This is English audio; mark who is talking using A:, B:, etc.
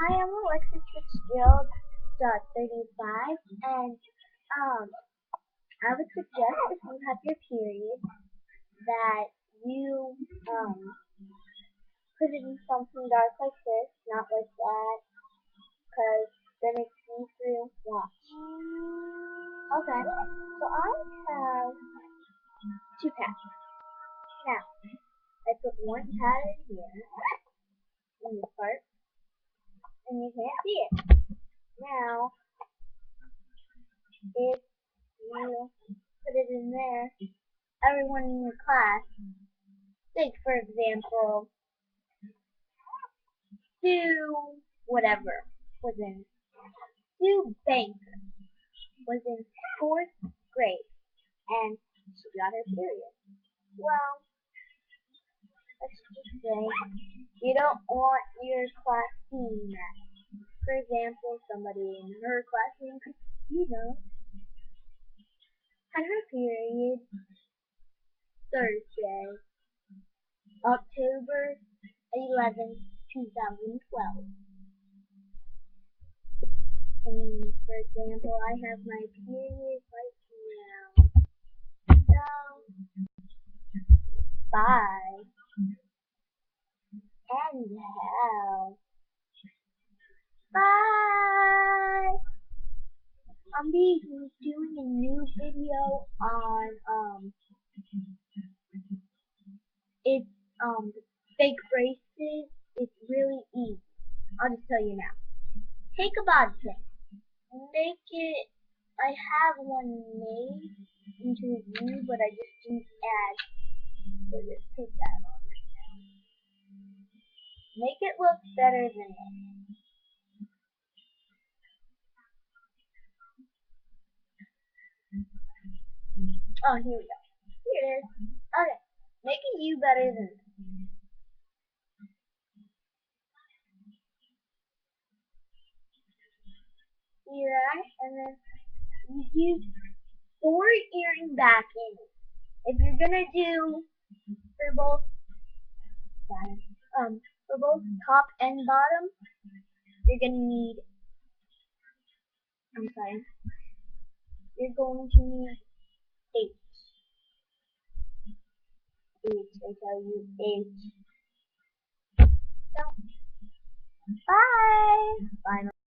A: Hi, I'm Alexis Fitzgerald. 35, and I would suggest if you have your period that you put it in something dark like this, not like that, because then it's see through. Watch. Okay, so I have two pads. Now, I put one pad in here, in this part, and you can't see it. Now, if you put it in there, everyone in your class, take for example, Sue whatever was in Sue Banker was in fourth grade and she got her period. Well, let's just say you don't want your class seeing that. For example, somebody in her class named Christina had her period Thursday, October 11th, 2012. And for example, I have my period right now. So, bye. And hell. Bye. I'm doing a new video on it's fake braces. It's really easy. I'll just tell you now. Take a body pin. Make it I have one made into a view, but I just didn't add. So just put that on right now. Make it look better than this. Oh, here we go. Here it is. Okay. Making you better than this. See that? And then you use forward earring back in. If you're gonna do for both for both top and bottom, you're gonna need I'm sorry. You're going to need eight. I tell you eight. So bye. Bye.